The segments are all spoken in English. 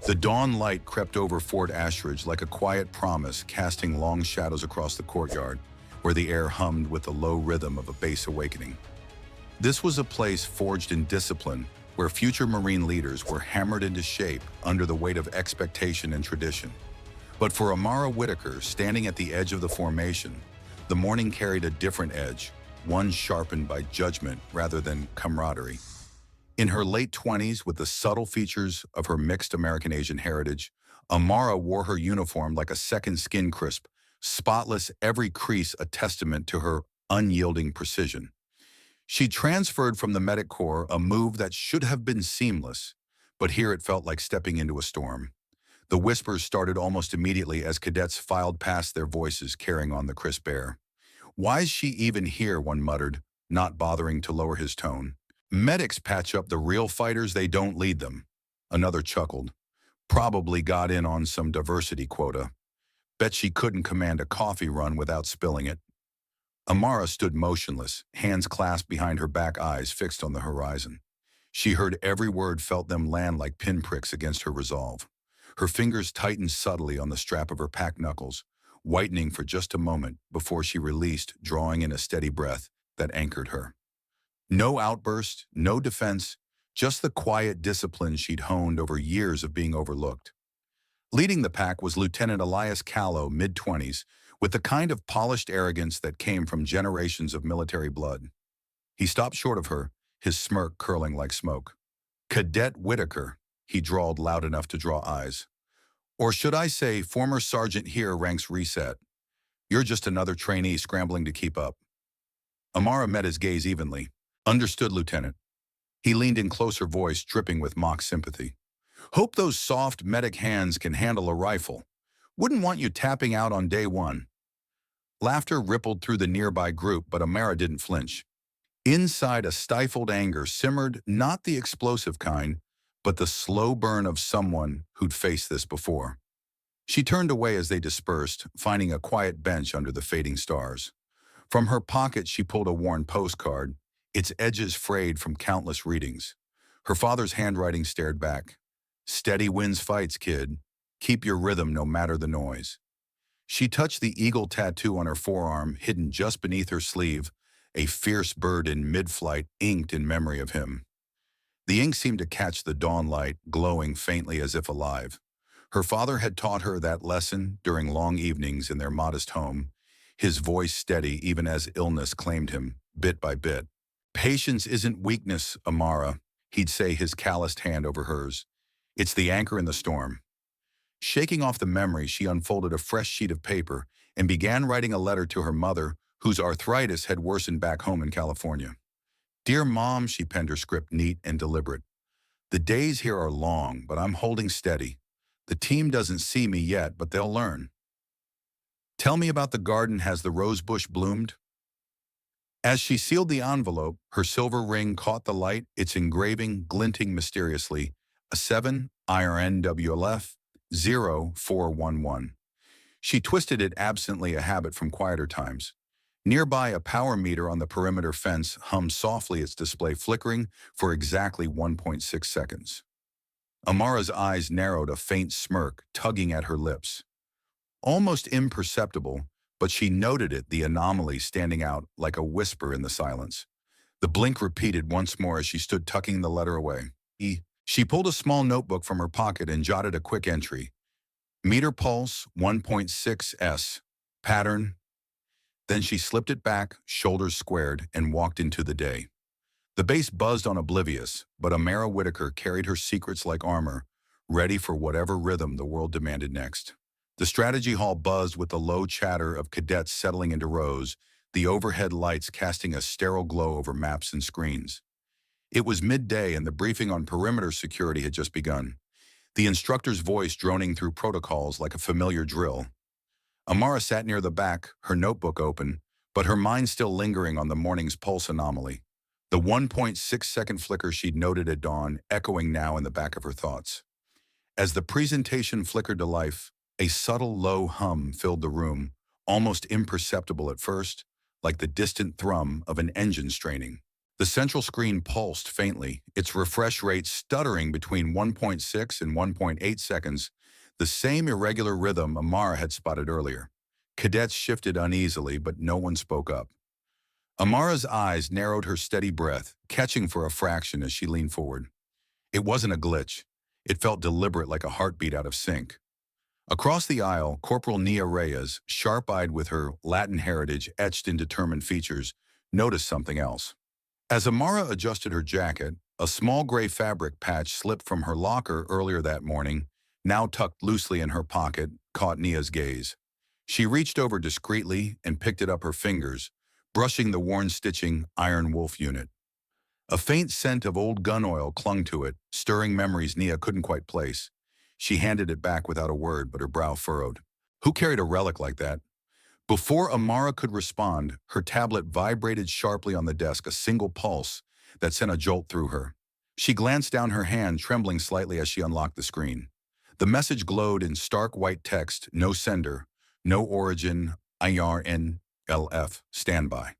The dawn light crept over Fort Ashridge like a quiet promise, casting long shadows across the courtyard, where the air hummed with the low rhythm of a base awakening. This was a place forged in discipline, where future Marine leaders were hammered into shape under the weight of expectation and tradition. But for Amara Whitaker, standing at the edge of the formation, the morning carried a different edge, one sharpened by judgment rather than camaraderie. In her late 20s, with the subtle features of her mixed American-Asian heritage, Amara wore her uniform like a second skin crisp, spotless, every crease a testament to her unyielding precision. She transferred from the Medic Corps, a move that should have been seamless, but here it felt like stepping into a storm. The whispers started almost immediately as cadets filed past, their voices carrying on the crisp air. "Why is she even here?" one muttered, not bothering to lower his tone. "Medics patch up the real fighters, they don't lead them." Another chuckled. "Probably got in on some diversity quota. Bet she couldn't command a coffee run without spilling it." Amara stood motionless, hands clasped behind her back, eyes fixed on the horizon. She heard every word, felt them land like pinpricks against her resolve. Her fingers tightened subtly on the strap of her packed knuckles, whitening for just a moment before she released, drawing in a steady breath that anchored her. No outburst, no defense, just the quiet discipline she'd honed over years of being overlooked. Leading the pack was Lieutenant Elias Callow, mid-20s, with the kind of polished arrogance that came from generations of military blood. He stopped short of her, his smirk curling like smoke. "Cadet Whitaker," he drawled loud enough to draw eyes. "Or should I say, former sergeant here, ranks reset. You're just another trainee scrambling to keep up." Amara met his gaze evenly. "Understood, Lieutenant." He leaned in closer, voice dripping with mock sympathy. "Hope those soft medic hands can handle a rifle. Wouldn't want you tapping out on day one." Laughter rippled through the nearby group, but Amara didn't flinch. Inside, a stifled anger simmered, not the explosive kind, but the slow burn of someone who'd faced this before. She turned away as they dispersed, finding a quiet bench under the fading stars. From her pocket, she pulled a worn postcard, its edges frayed from countless readings. Her father's handwriting stared back. "Steady wins fights, kid. Keep your rhythm no matter the noise." She touched the eagle tattoo on her forearm, hidden just beneath her sleeve, a fierce bird in mid-flight, inked in memory of him. The ink seemed to catch the dawn light, glowing faintly as if alive. Her father had taught her that lesson during long evenings in their modest home, his voice steady even as illness claimed him, bit by bit. "Patience isn't weakness, Amara," he'd say, his calloused hand over hers. "It's the anchor in the storm." Shaking off the memory, she unfolded a fresh sheet of paper and began writing a letter to her mother, whose arthritis had worsened back home in California. "Dear Mom," she penned her script neat and deliberate. "The days here are long, but I'm holding steady. The team doesn't see me yet, but they'll learn. Tell me about the garden. Has the rose bush bloomed?" As she sealed the envelope, her silver ring caught the light, its engraving glinting mysteriously, a 7 IRNWLF 0411. She twisted it absently, a habit from quieter times. Nearby, a power meter on the perimeter fence hummed softly, its display flickering for exactly 1.6 seconds. Amara's eyes narrowed, a faint smirk tugging at her lips. Almost imperceptible, but she noted it, the anomaly standing out like a whisper in the silence. The blink repeated once more as she stood tucking the letter away. She pulled a small notebook from her pocket and jotted a quick entry. Meter pulse 1.6 S. Pattern. Then she slipped it back, shoulders squared, and walked into the day. The base buzzed on, oblivious, but Amara Whitaker carried her secrets like armor, ready for whatever rhythm the world demanded next. The strategy hall buzzed with the low chatter of cadets settling into rows, the overhead lights casting a sterile glow over maps and screens. It was midday and the briefing on perimeter security had just begun, the instructor's voice droning through protocols like a familiar drill. Amara sat near the back, her notebook open, but her mind still lingering on the morning's pulse anomaly. The 1.6-second flicker she'd noted at dawn, echoing now in the back of her thoughts. As the presentation flickered to life, a subtle low hum filled the room, almost imperceptible at first, like the distant thrum of an engine straining. The central screen pulsed faintly, its refresh rate stuttering between 1.6 and 1.8 seconds, the same irregular rhythm Amara had spotted earlier. Cadets shifted uneasily, but no one spoke up. Amara's eyes narrowed, her steady breath, catching for a fraction as she leaned forward. It wasn't a glitch. It felt deliberate, like a heartbeat out of sync. Across the aisle, Corporal Nia Reyes, sharp-eyed with her Latin heritage etched in determined features, noticed something else. As Amara adjusted her jacket, a small gray fabric patch slipped from her locker earlier that morning, now tucked loosely in her pocket, caught Nia's gaze. She reached over discreetly and picked it up her fingers, brushing the worn stitching Iron Wolf unit. A faint scent of old gun oil clung to it, stirring memories Nia couldn't quite place. She handed it back without a word, but her brow furrowed. Who carried a relic like that? Before Amara could respond, her tablet vibrated sharply on the desk, a single pulse that sent a jolt through her. She glanced down her hand, trembling slightly as she unlocked the screen. The message glowed in stark white text: no sender, no origin, IRNLF, standby.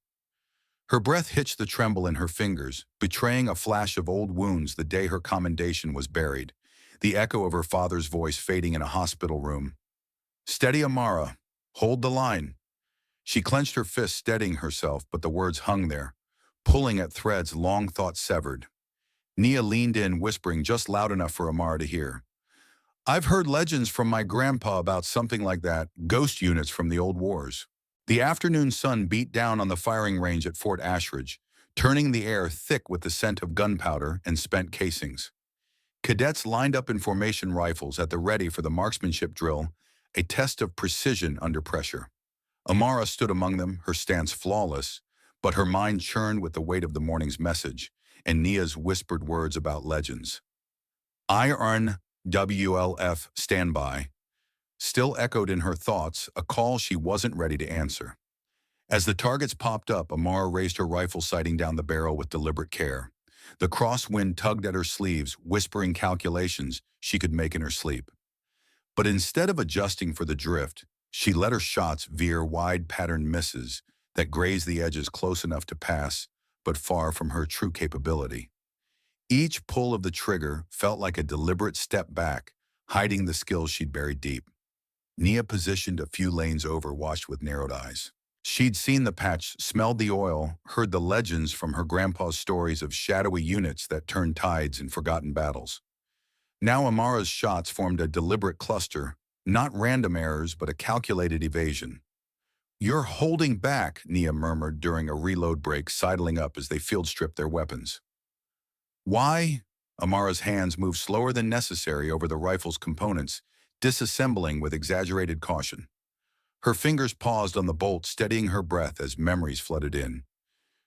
Her breath hitched the tremble in her fingers, betraying a flash of old wounds the day her commendation was buried, the echo of her father's voice fading in a hospital room. Steady, Amara. Hold the line. She clenched her fist, steadying herself, but the words hung there, pulling at threads long thought severed. Nia leaned in, whispering just loud enough for Amara to hear. I've heard legends from my grandpa about something like that, ghost units from the old wars. The afternoon sun beat down on the firing range at Fort Ashridge, turning the air thick with the scent of gunpowder and spent casings. Cadets lined up in formation, rifles at the ready for the marksmanship drill, a test of precision under pressure. Amara stood among them, her stance flawless, but her mind churned with the weight of the morning's message and Nia's whispered words about legends. IRNWLF, standby, still echoed in her thoughts, a call she wasn't ready to answer. As the targets popped up, Amara raised her rifle, sighting down the barrel with deliberate care. The crosswind tugged at her sleeves, whispering calculations she could make in her sleep. But instead of adjusting for the drift, she let her shots veer, wide patterned misses that grazed the edges close enough to pass, but far from her true capability. Each pull of the trigger felt like a deliberate step back, hiding the skills she'd buried deep. Nia positioned a few lanes over, watched with narrowed eyes. She'd seen the patch, smelled the oil, heard the legends from her grandpa's stories of shadowy units that turned tides in forgotten battles. Now Amara's shots formed a deliberate cluster, not random errors, but a calculated evasion. You're holding back, Nia murmured during a reload break, sidling up as they field-stripped their weapons. Why? Amara's hands moved slower than necessary over the rifle's components, disassembling with exaggerated caution. Her fingers paused on the bolt, steadying her breath as memories flooded in.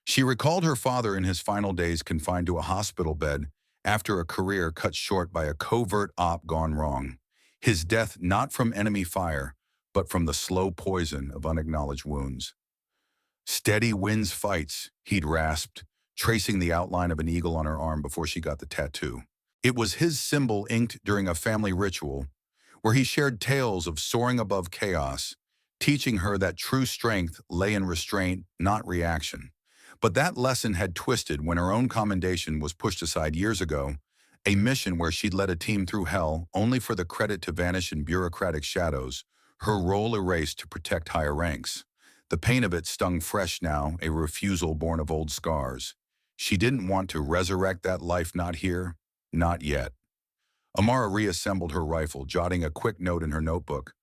She recalled her father in his final days, confined to a hospital bed after a career cut short by a covert op gone wrong. His death not from enemy fire, but from the slow poison of unacknowledged wounds. Steady wins fights, he'd rasped, tracing the outline of an eagle on her arm before she got the tattoo. It was his symbol inked during a family ritual, where he shared tales of soaring above chaos, teaching her that true strength lay in restraint, not reaction. But that lesson had twisted when her own commendation was pushed aside years ago, a mission where she'd led a team through hell only for the credit to vanish in bureaucratic shadows, her role erased to protect higher ranks. The pain of it stung fresh now, a refusal born of old scars. She didn't want to resurrect that life, not here, not yet. Amara reassembled her rifle, jotting a quick note in her notebook.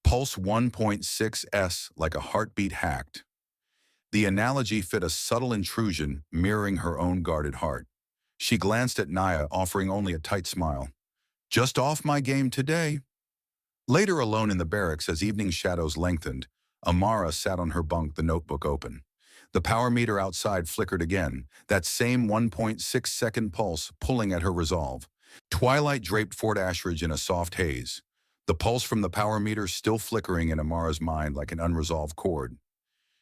Pulse 1.6s, like a heartbeat hacked. The analogy fit a subtle intrusion, mirroring her own guarded heart. She glanced at Nia, offering only a tight smile. Just off my game today. Later, alone in the barracks, as evening shadows lengthened, Amara sat on her bunk, the notebook open. The power meter outside flickered again, that same 1.6-second pulse pulling at her resolve. Twilight draped Fort Ashridge in a soft haze, the pulse from the power meter still flickering in Amara's mind like an unresolved chord.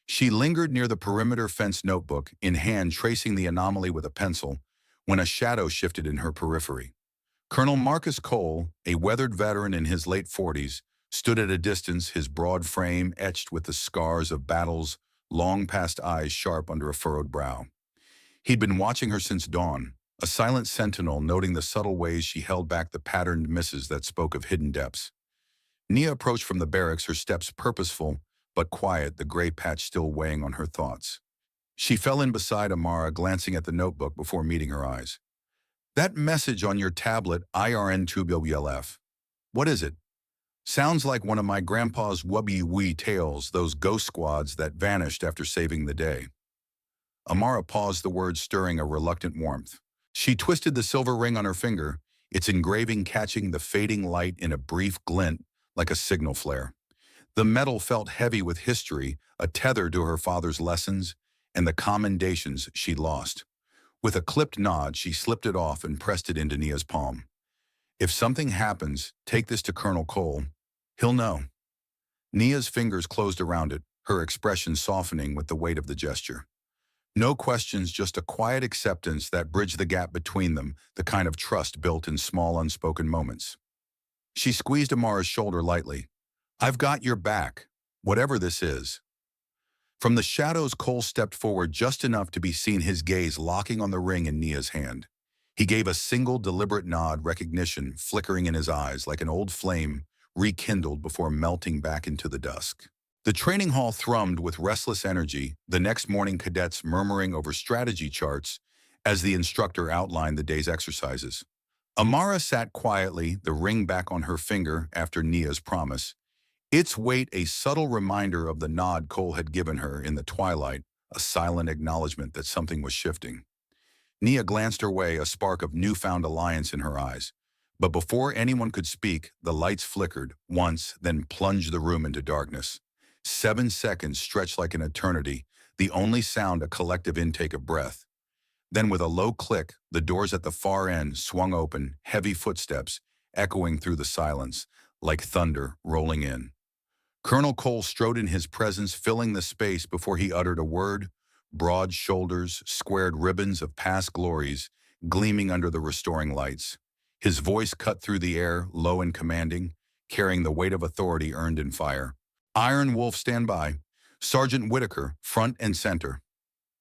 She lingered near the perimeter fence, notebook in hand, tracing the anomaly with a pencil, when a shadow shifted in her periphery. Colonel Marcus Cole, a weathered veteran in his late 40s, stood at a distance, his broad frame etched with the scars of battles, long past eyes sharp under a furrowed brow. He'd been watching her since dawn, a silent sentinel noting the subtle ways she held back the patterned misses that spoke of hidden depths. Nia approached from the barracks, her steps purposeful but quiet, the gray patch still weighing on her thoughts. She fell in beside Amara, glancing at the notebook before meeting her eyes. "That message on your tablet, IRN2BLF. What is it? Sounds like one of my grandpa's wubby-wee tales, those ghost squads that vanished after saving the day." Amara paused, the words stirring a reluctant warmth. She twisted the silver ring on her finger, its engraving catching the fading light in a brief glint like a signal flare. The metal felt heavy with history, a tether to her father's lessons and the commendations she'd lost. With a clipped nod, she slipped it off and pressed it into Nia's palm. "If something happens, take this to Colonel Cole. He'll know." Nia's fingers closed around it, her expression softening with the weight of the gesture. No questions, just a quiet acceptance that bridged the gap between them, the kind of trust built in small, unspoken moments. She squeezed Amara's shoulder lightly. "I've got your back, whatever this is." From the shadows, Cole stepped forward just enough to be seen, his gaze locking on the ring in Nia's hand. He gave a single deliberate nod, recognition flickering in his eyes like an old flame rekindled before melting back into the dusk. The training hall thrummed with restless energy, the next morning cadets murmuring over strategy charts as the instructor outlined the day's exercises. Amara sat quietly, the ring back on her finger after Nia's promise, its weight a subtle reminder of the nod Cole had given her in the twilight, a silent acknowledgement that something was shifting. Nia glanced her way, a spark of newfound alliance in her eyes. But before anyone could speak, the lights flickered once, then plunged the room into darkness. 7 seconds stretched like an eternity, the only sound a collective intake of breath. Then with a low click, the doors at the far end swung open, heavy footsteps echoing through the silence, like thunder rolling in. Colonel Cole strode in, his presence filling the space before he uttered a word, broad shoulders, squared ribbons of past glories, gleaming under the restoring lights. His voice cut through the air, low and commanding, carrying the weight of authority earned in fire. "Iron Wolf, stand by. Sergeant Whitaker, front and center."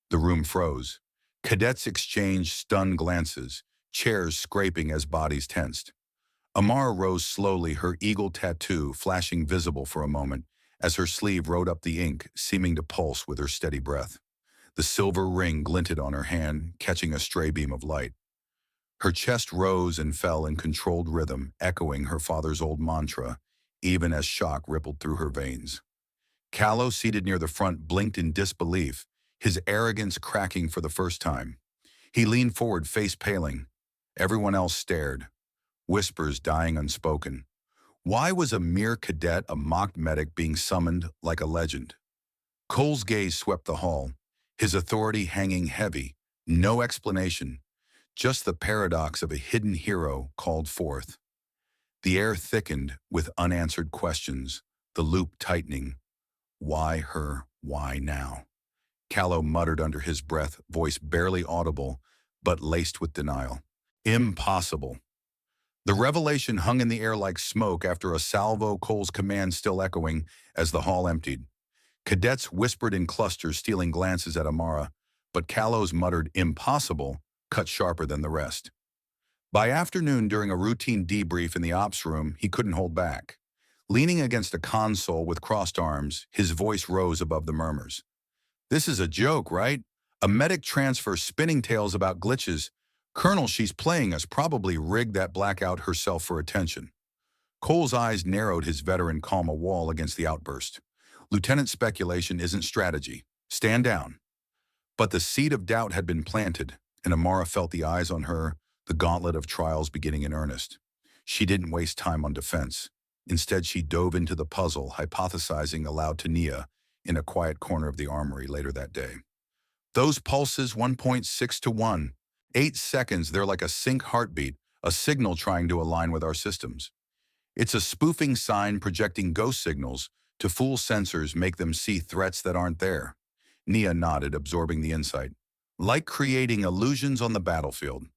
The room froze. Cadets exchanged stunned glances, chairs scraping as bodies tensed. Amara rose slowly, her eagle tattoo flashing visible for a moment as her sleeve rode up the ink, seeming to pulse with her steady breath. The silver ring glinted on her hand, catching a stray beam of light. Her chest rose and fell in controlled rhythm, echoing her father's old mantra, even as shock rippled through her veins. Callow, seated near the front, blinked in disbelief, his arrogance cracking for the first time. He leaned forward, face paling. Everyone else stared, whispers dying unspoken. Why was a mere cadet, a mock medic, being summoned like a legend? Cole's gaze swept the hall, his authority hanging heavy, no explanation, just the paradox of a hidden hero called forth. The air thickened with unanswered questions, the loop tightening. Why her? Why now? Callow muttered under his breath, voice barely audible, but laced with denial. Impossible. The revelation hung in the air like smoke after a salvo, Cole's command still echoing as the hall emptied. Cadets whispered in clusters, stealing glances at Amara, but Callow's muttered "impossible" cut sharper than the rest. By afternoon, during a routine debrief in the ops room, he couldn't hold back. Leaning against a console with crossed arms, his voice rose above the murmurs. "This is a joke, right? A medic transfer spinning tales about glitches. Colonel, she's playing us, probably rigged that blackout herself for attention." Cole's eyes narrowed, his veteran calm a wall against the outburst. "Lieutenant, speculation isn't strategy. Stand down." But the seed of doubt had been planted, and Amara felt the eyes on her, the gauntlet of trials beginning in earnest. She didn't waste time on defense. Instead, she dove into the puzzle, hypothesizing aloud to Nia in a quiet corner of the armory later that day. "Those pulses, 1.6 to 1. 8 seconds, they're like a sync heartbeat, a signal trying to align with our systems. It's a spoofing sign projecting ghost signals to fool sensors, make them see threats that aren't there." Nia nodded, absorbing the insight. "Like creating illusions on the battlefield."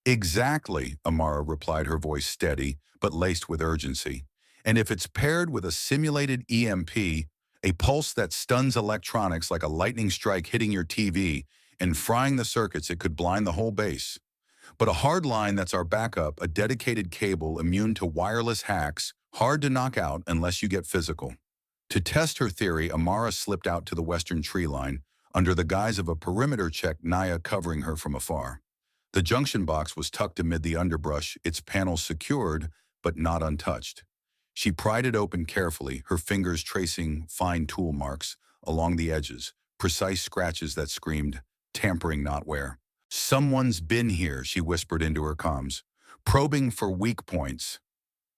"Exactly," Amara replied, her voice steady but laced with urgency. "And if it's paired with a simulated EMP, a pulse that stuns electronics like a lightning strike hitting your TV, and frying the circuits it could blind the whole base. But a hardline that's our backup, a dedicated cable immune to wireless hacks, hard to knock out unless you get physical. To test her theory, Amara slipped out to the western tree line, under the guise of a perimeter check, Naya covering her from afar. The junction box was tucked amid the underbrush, its panels secured, but not untouched. She pried it open carefully, her fingers tracing fine tool marks along the edges, precise scratches that screamed, tampering not where. "Someone's been here," she whispered into her comms, "probing for weak points."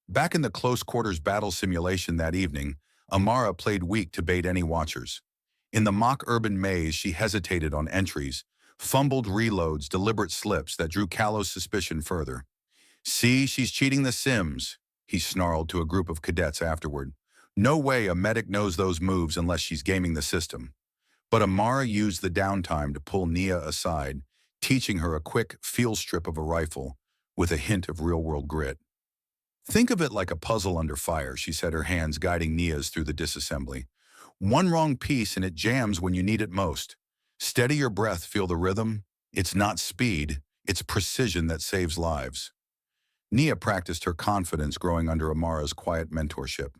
Back in the close quarters battle simulation that evening, Amara played weak to bait any watchers. In the mock urban maze, she hesitated on entries, fumbled reloads, deliberate slips that drew Callow's suspicion further. "See, she's cheating the sims," he snarled to a group of cadets afterward. "No way a medic knows those moves unless she's gaming the system." But Amara used the downtime to pull Nia aside, teaching her a quick feel strip of a rifle with a hint of real-world grit. "Think of it like a puzzle under fire," she said, her hands guiding Nia's through the disassembly. "One wrong piece and it jams when you need it most. Steady your breath, feel the rhythm. It's not speed, it's precision that saves lives." Nia practiced her confidence growing under Amara's quiet mentorship.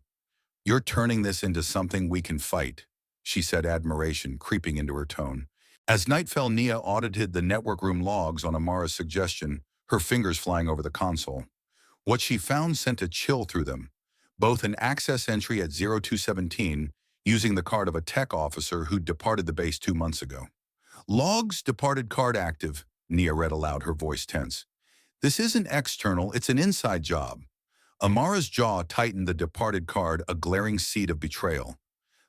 "You're turning this into something we can fight," she said, admiration creeping into her tone. As night fell, Nia audited the network room logs on Amara's suggestion, her fingers flying over the console. What she found sent a chill through them. Both an access entry at 0217, using the card of a tech officer who'd departed the base 2 months ago. "Logs, departed card active," Nia read aloud, her voice tense. "This isn't external, it's an inside job." Amara's jaw tightened, the departed card a glaring seed of betrayal.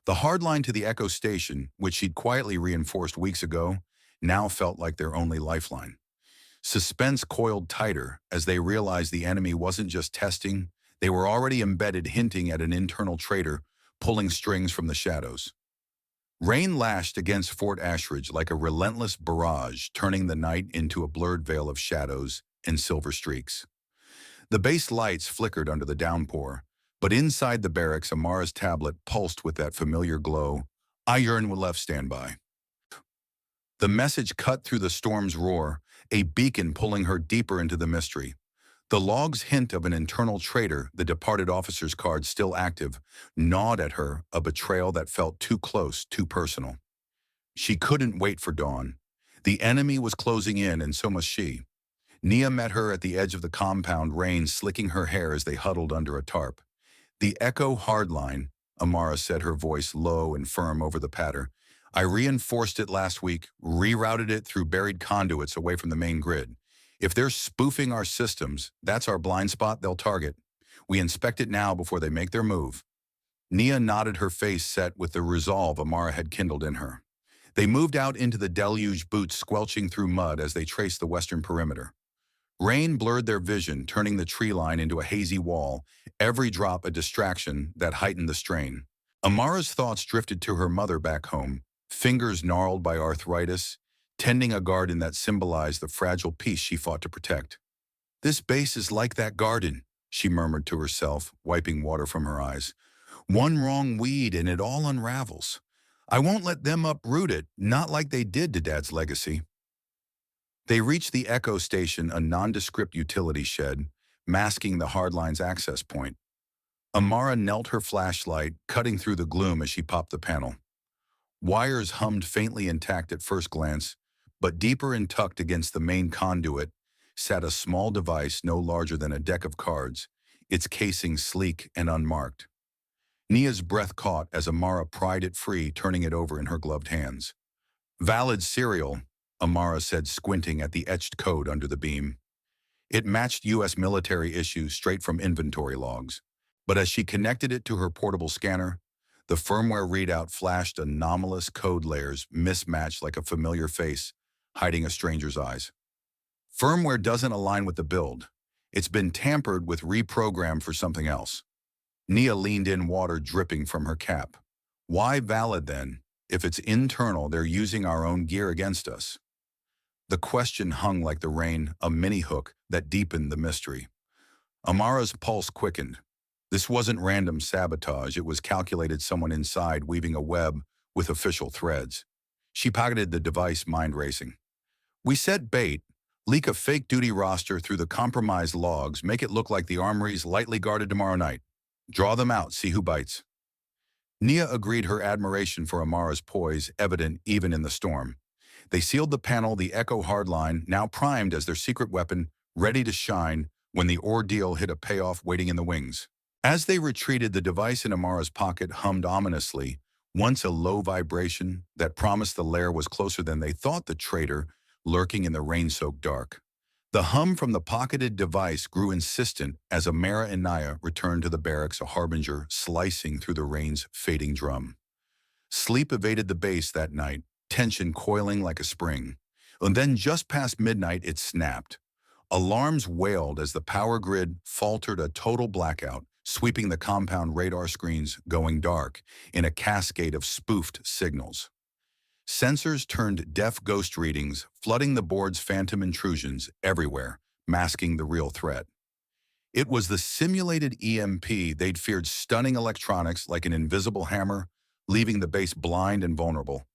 The hardline to the Echo station, which she'd quietly reinforced weeks ago, now felt like their only lifeline. Suspense coiled tighter as they realized the enemy wasn't just testing, they were already embedded, hinting at an internal traitor, pulling strings from the shadows. Rain lashed against Fort Ashridge like a relentless barrage, turning the night into a blurred veil of shadows and silver streaks. The base lights flickered under the downpour, but inside the barracks, Amara's tablet pulsed with that familiar glow. "I yearn with left standby." The message cut through the storm's roar, a beacon pulling her deeper into the mystery. The log's hint of an internal traitor, the departed officer's card still active, gnawed at her, a betrayal that felt too close, too personal. She couldn't wait for dawn. The enemy was closing in, and so must she. Nia met her at the edge of the compound, Rain slicking her hair as they huddled under a tarp. "The Echo hardline," Amara said, her voice low and firm over the patter. "I reinforced it last week, rerouted it through buried conduits away from the main grid. If they're spoofing our systems, that's our blind spot they'll target. We inspect it now before they make their move." Nia nodded, her face set with the resolve Amara had kindled in her. They moved out into the deluge, boots squelching through mud as they traced the western perimeter. Rain blurred their vision, turning the tree line into a hazy wall, every drop a distraction that heightened the strain. Amara's thoughts drifted to her mother back home, fingers gnarled by arthritis, tending a garden that symbolized the fragile peace she fought to protect. "This base is like that garden," she murmured to herself, wiping water from her eyes. "One wrong weed and it all unravels. I won't let them uproot it, not like they did to Dad's legacy." They reached the Echo station, a nondescript utility shed, masking the hardline's access point. Amara knelt, her flashlight cutting through the gloom as she popped the panel. Wires hummed faintly intact at first glance, but deeper and tucked against the main conduit sat a small device no larger than a deck of cards, its casing sleek and unmarked. Nia's breath caught as Amara pried it free, turning it over in her gloved hands. "Valid serial," Amara said, squinting at the etched code under the beam. It matched U.S. military issues straight from inventory logs. But as she connected it to her portable scanner, the firmware readout flashed anomalous code layers, mismatched like a familiar face, hiding a stranger's eyes. "Firmware doesn't align with the build. It's been tampered with, reprogrammed for something else." Nia leaned in, water dripping from her cap. "Why valid then? If it's internal, they're using our own gear against us." The question hung like the rain, a mini-hook that deepened the mystery. Amara's pulse quickened. This wasn't random sabotage, it was calculated, someone inside weaving a web with official threads. She pocketed the device, mind racing. We set bait, leak a fake duty roster through the compromised logs, make it look like the armory's lightly guarded tomorrow night. Draw them out, see who bites. Nia agreed, her admiration for Amara's poise evident even in the storm. They sealed the panel, the Echo hardline, now primed as their secret weapon, ready to shine when the ordeal hit a payoff waiting in the wings. As they retreated, the device in Amara's pocket hummed ominously, once a low vibration that promised the lair was closer than they thought, the traitor lurking in the rain-soaked dark. The hum from the pocketed device grew insistent as Amara and Nia returned to the barracks, a harbinger slicing through the rain's fading drum. Sleep evaded the base that night, tension coiling like a spring. And then just past midnight, it snapped. Alarms wailed as the power grid faltered, a total blackout, sweeping the compound, radar screens going dark in a cascade of spoofed signals. Sensors turned deaf ghost readings, flooding the board's phantom intrusions everywhere, masking the real threat. It was the simulated EMP they'd feared, stunning electronics like an invisible hammer, leaving the base blind and vulnerable,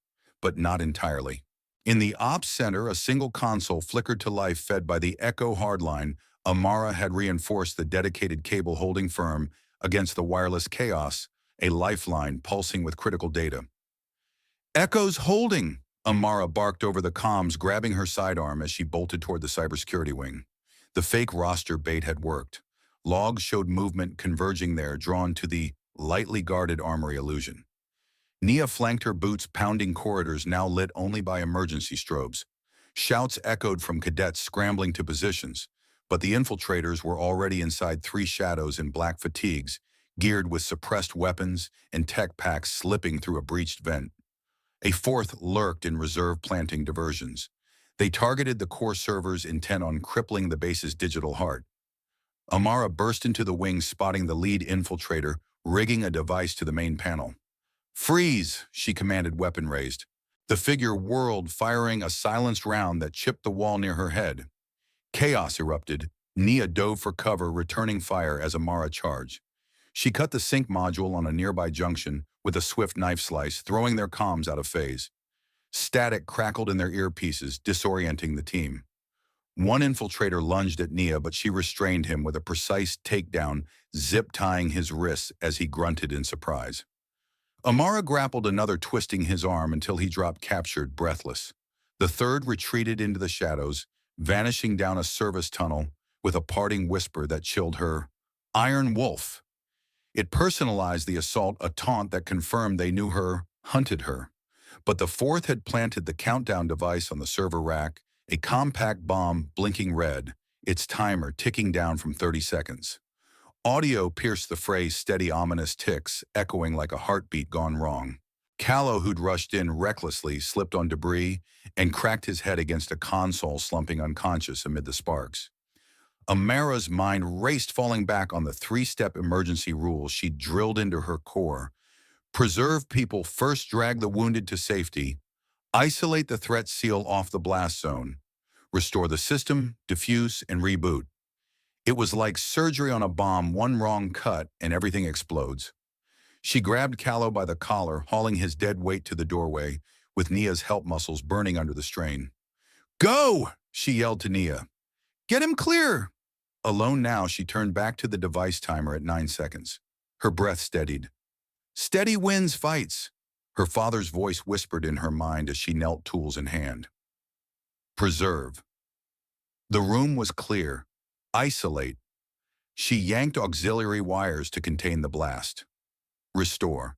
but not entirely. In the ops center, a single console flickered to life, fed by the Echo hardline. Amara had reinforced the dedicated cable holding firm against the wireless chaos, a lifeline pulsing with critical data. "Echo's holding," Amara barked over the comms, grabbing her sidearm as she bolted toward the cybersecurity wing. The fake roster bait had worked. Logs showed movement converging there, drawn to the lightly guarded armory illusion. Nia flanked her, boots pounding corridors now lit only by emergency strobes. Shouts echoed from cadets scrambling to positions, but the infiltrators were already inside, three shadows in black fatigues, geared with suppressed weapons and tech packs slipping through a breached vent. A fourth lurked in reserve, planting diversions. They targeted the core servers, intent on crippling the base's digital heart. Amara burst into the wing, spotting the lead infiltrator, rigging a device to the main panel. "Freeze," she commanded, weapon raised. The figure whirled, firing a silenced round that chipped the wall near her head. Chaos erupted. Nia dove for cover, returning fire as Amara charged. She cut the sync module on a nearby junction with a swift knife slice, throwing their comms out of phase. Static crackled in their earpieces, disorienting the team. One infiltrator lunged at Nia, but she restrained him with a precise takedown, zip-tying his wrists as he grunted in surprise. Amara grappled another, twisting his arm until he dropped, captured, breathless. The third retreated into the shadows, vanishing down a service tunnel with a parting whisper that chilled her. "Iron Wolf." It personalized the assault, a taunt that confirmed they knew her, hunted her. But the fourth had planted the countdown device on the server rack, a compact bomb blinking red, its timer ticking down from 30 seconds. Audio pierced the phrase, steady ominous ticks, echoing like a heartbeat gone wrong. Callow, who'd rushed in recklessly, slipped on debris and cracked his head against a console, slumping unconscious amid the sparks. Amara's mind raced, falling back on the three-step emergency rule she'd drilled into her core. Preserve people first, drag the wounded to safety, isolate the threat, seal off the blast zone, restore the system, defuse, and reboot. It was like surgery on a bomb, one wrong cut and everything explodes. She grabbed Callow by the collar, hauling his dead weight to the doorway, with Nia's help muscles burning under the strain. "Go!" she yelled to Nia. "Get him clear!" Alone now, she turned back to the device timer at 9 seconds. Her breath steadied. "Steady wins fights," her father's voice whispered in her mind as she knelt, tools in hand. Preserve. The room was clear. Isolate. She yanked auxiliary wires to contain the blast. Restore.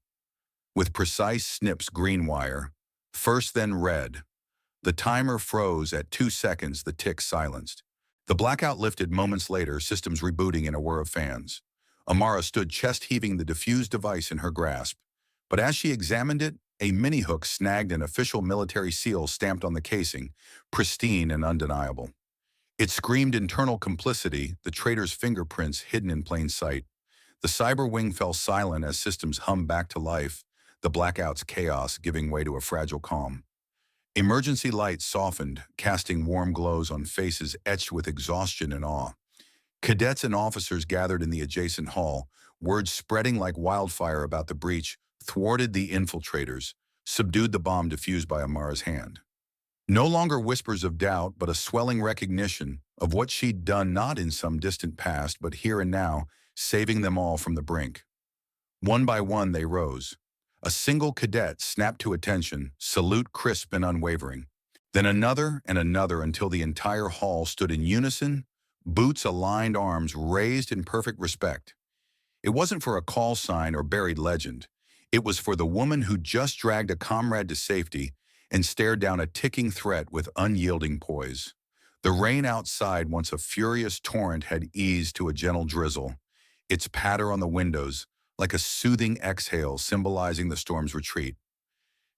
With precise snips, green wire, first then red. The timer froze at 2 seconds, the tick silenced. The blackout lifted moments later, systems rebooting in a whir of fans. Amara stood, chest heaving, the defused device in her grasp. But as she examined it, a mini-hook snagged an official military seal stamped on the casing, pristine and undeniable. It screamed internal complicity, the traitor's fingerprints hidden in plain sight. The cyber wing fell silent as systems hummed back to life, the blackout's chaos giving way to a fragile calm. Emergency lights softened, casting warm glows on faces etched with exhaustion and awe. Cadets and officers gathered in the adjacent hall, words spreading like wildfire about the breach thwarted the infiltrators. subdued the bomb defused by Amara's hand. No longer whispers of doubt, but a swelling recognition of what she'd done not in some distant past, but here and now, saving them all from the brink. One by one they rose. A single cadet snapped to attention, salute crisp and unwavering. Then another and another until the entire hall stood in unison, boots aligned, arms raised in perfect respect. It wasn't for a call sign or buried legend. It was for the woman who just dragged a comrade to safety and stared down a ticking threat with unyielding poise. The rain outside, once a furious torrent, had eased to a gentle drizzle, its patter on the windows like a soothing exhale symbolizing the storm's retreat.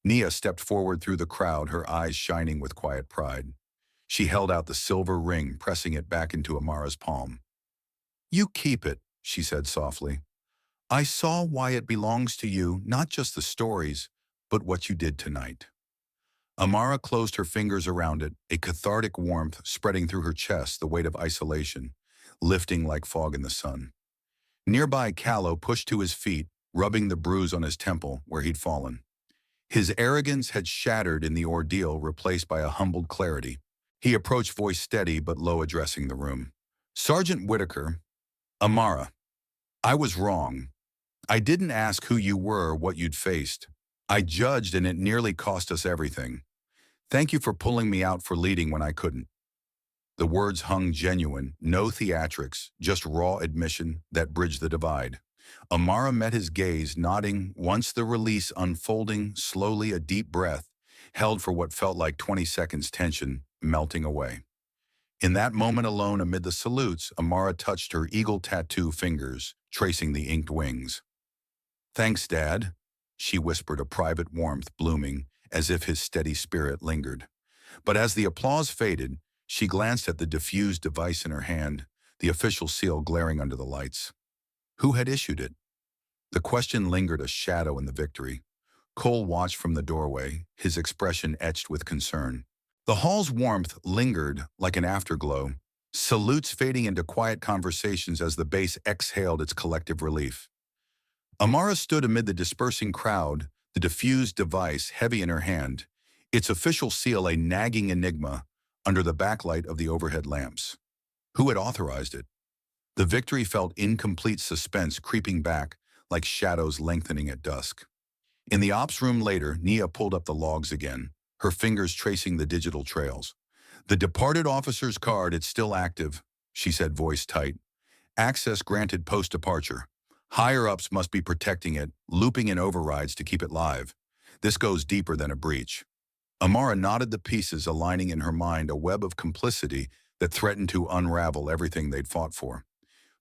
Nia stepped forward through the crowd, her eyes shining with quiet pride. She held out the silver ring, pressing it back into Amara's palm. "You keep it," she said softly. "I saw why it belongs to you, not just the stories, but what you did tonight." Amara closed her fingers around it, a cathartic warmth spreading through her chest, the weight of isolation, lifting like fog in the sun. Nearby, Callow pushed to his feet, rubbing the bruise on his temple where he'd fallen. His arrogance had shattered in the ordeal, replaced by a humbled clarity. He approached, voice steady but low, addressing the room. "Sergeant Whitaker, Amara, I was wrong. I didn't ask who you were or what you'd faced. I judged, and it nearly cost us everything. Thank you for pulling me out, for leading when I couldn't." The words hung genuine, no theatrics, just raw admission that bridged the divide. Amara met his gaze, nodding, once the release unfolding, slowly, a deep breath, held for what felt like 20 seconds, tension melting away. In that moment alone, amid the salutes, Amara touched her eagle tattoo fingers, tracing the inked wings. "Thanks, Dad," she whispered, a private warmth blooming, as if his steady spirit lingered. But as the applause faded, she glanced at the defused device in her hand, the official seal glaring under the lights. Who had issued it? The question lingered, a shadow in the victory. Cole watched from the doorway, his expression etched with concern. The hall's warmth lingered like an afterglow, salutes fading into quiet conversations as the base exhaled its collective relief. Amara stood amid the dispersing crowd, the defused device heavy in her hand, its official seal a nagging enigma under the backlight of the overhead lamps. Who had authorized it? The victory felt incomplete, suspense creeping back like shadows lengthening at dusk. In the ops room later, Nia pulled up the logs again, her fingers tracing the digital trails. "The departed officer's card, it's still active," she said, voice tight. "Access granted post-departure. Higher-ups must be protecting it, looping in overrides to keep it live. This goes deeper than a breach." Amara nodded, the pieces aligning in her mind, a web of complicity that threatened to unravel everything they'd fought for.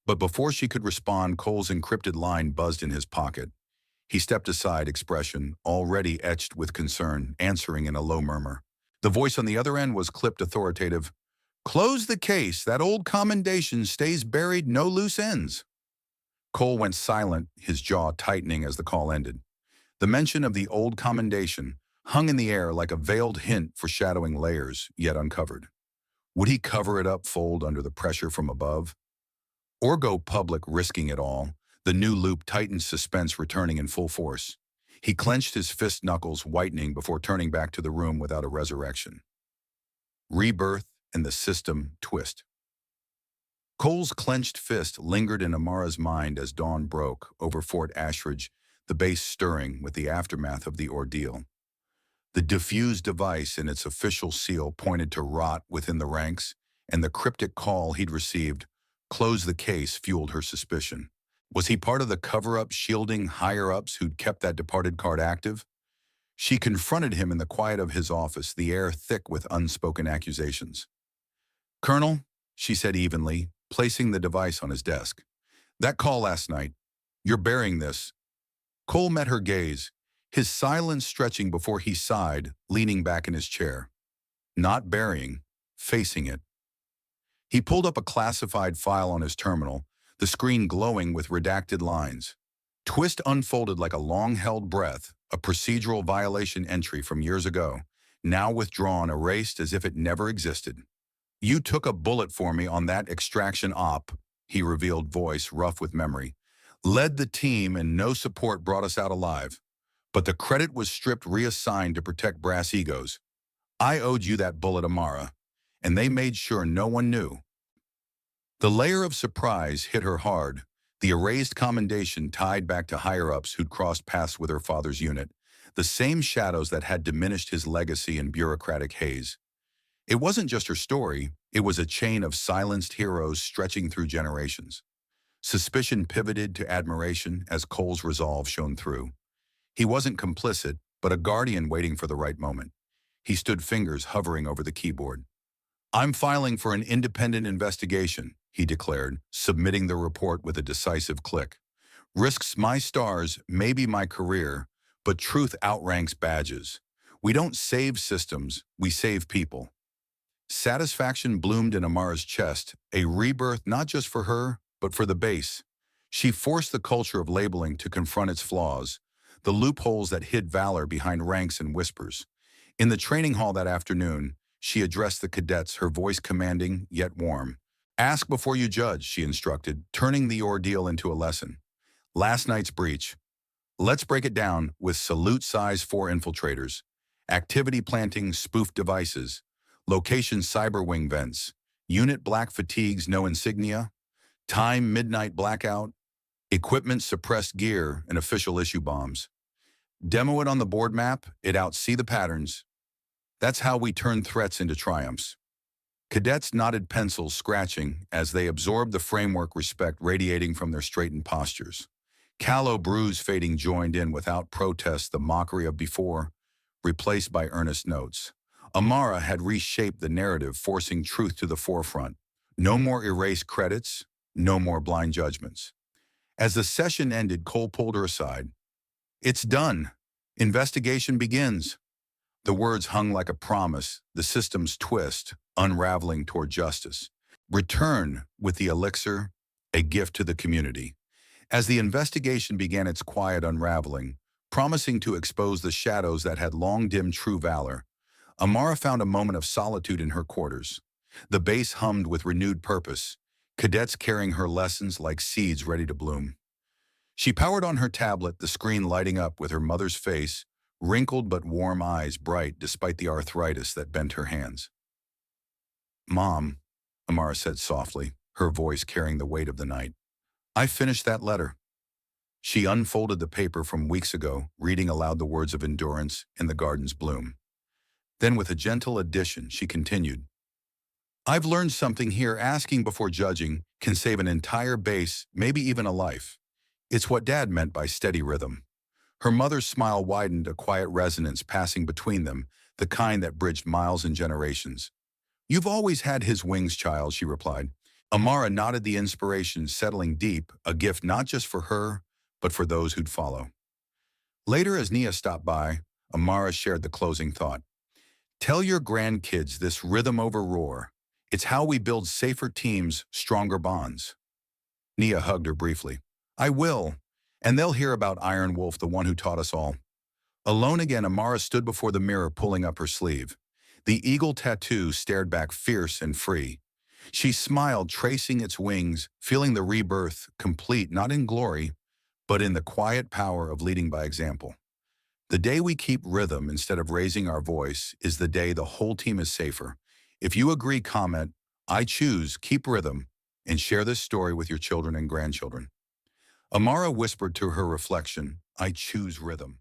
But before she could respond, Cole's encrypted line buzzed in his pocket. He stepped aside, expression already etched with concern, answering in a low murmur. The voice on the other end was clipped, authoritative. "Close the case. That old commendation stays buried, no loose ends." Cole went silent, his jaw tightening as the call ended. The mention of the old commendation hung in the air like a veiled hint foreshadowing layers yet uncovered. Would he cover it up, fold under the pressure from above? Or go public, risking it all? The new loop tightened, suspense returning in full force. He clenched his fist knuckles, whitening before turning back to the room without a resurrection. Rebirth and the system twist. Cole's clenched fist lingered in Amara's mind as dawn broke over Fort Ashridge, the base stirring with the aftermath of the ordeal. The defused device and its official seal pointed to rot within the ranks, and the cryptic call he'd received, "Close the case," fueled her suspicion. Was he part of the cover-up shielding higher-ups who'd kept that departed card active? She confronted him in the quiet of his office, the air thick with unspoken accusations. "Colonel," she said evenly, placing the device on his desk. "That call last night. You're burying this." Cole met her gaze, his silence stretching before he sighed, leaning back in his chair. Not burying, facing it. He pulled up a classified file on his terminal, the screen glowing with redacted lines. Twist unfolded like a long-held breath, a procedural violation entry from years ago, now withdrawn, erased as if it never existed. "You took a bullet for me on that extraction op," he revealed, voice rough with memory. "Led the team, and no support brought us out alive. But the credit was stripped reassigned to protect brass egos. I owed you that bullet, Amara, and they made sure no one knew. The layer of surprise hit her hard, the erased commendation tied back to higher-ups who'd crossed paths with her father's unit, the same shadows that had diminished his legacy in bureaucratic haze. It wasn't just her story, it was a chain of silenced heroes stretching through generations. Suspicion pivoted to admiration as Cole's resolve shone through. He wasn't complicit, but a guardian waiting for the right moment. He stood, fingers hovering over the keyboard. "I'm filing for an independent investigation," he declared, submitting the report with a decisive click. "Risks my stars, maybe my career, but truth outranks badges. We don't save systems, we save people." Satisfaction bloomed in Amara's chest, a rebirth not just for her, but for the base. She forced the culture of labeling to confront its flaws, the loopholes that hid valor behind ranks and whispers. In the training hall that afternoon, she addressed the cadets, her voice commanding yet warm. "Ask before you judge," she instructed, turning the ordeal into a lesson. Last night's breach. Let's break it down with salute size 4 infiltrators, activity planting spoofed devices, location cyber wing vents, unit black fatigues no insignia, time midnight blackout, equipment suppressed gear, and official issue bombs. Demo it on the board map, it out, see the patterns. That's how we turn threats into triumphs. Cadets nodded, pencils scratching as they absorbed the framework, respect radiating from their straightened postures. Callow, bruise fading, joined in without protest, the mockery of before, replaced by earnest notes. Amara had reshaped the narrative, forcing truth to the forefront. No more erased credits, no more blind judgments. As the session ended, Cole pulled her aside. "It's done. Investigation begins." The words hung like a promise, the system's twist, unraveling toward justice. Return with the elixir, a gift to the community. As the investigation began its quiet unraveling, promising to expose the shadows that had long dimmed true valor, Amara found a moment of solitude in her quarters. The base hummed with renewed purpose, cadets carrying her lessons like seeds ready to bloom. She powered on her tablet, the screen lighting up with her mother's face, wrinkled but warm eyes bright despite the arthritis that bent her hands. "Mom," Amara said softly, her voice carrying the weight of the night. "I finished that letter." She unfolded the paper from weeks ago, reading aloud the words of endurance in the garden's bloom. Then with a gentle addition, she continued, "I've learned something here. Asking before judging can save an entire base, maybe even a life. It's what Dad meant by steady rhythm." Her mother's smile widened, a quiet resonance passing between them, the kind that bridged miles and generations. "You've always had his wings, child," she replied. Amara nodded, the inspiration settling deep, a gift not just for her, but for those who'd follow. Later, as Nia stopped by, Amara shared the closing thought. "Tell your grandkids this rhythm over roar. It's how we build safer teams, stronger bonds." Nia hugged her briefly. "I will. And they'll hear about Iron Wolf, the one who taught us all." Alone again, Amara stood before the mirror, pulling up her sleeve. The eagle tattoo stared back fierce and free. She smiled, tracing its wings, feeling the rebirth, complete not in glory, but in the quiet power of leading by example. The day we keep rhythm instead of raising our voice is the day the whole team is safer. If you agree, comment, "I choose keep rhythm," and share this story with your children and grandchildren. Amara whispered to her reflection, "I choose rhythm."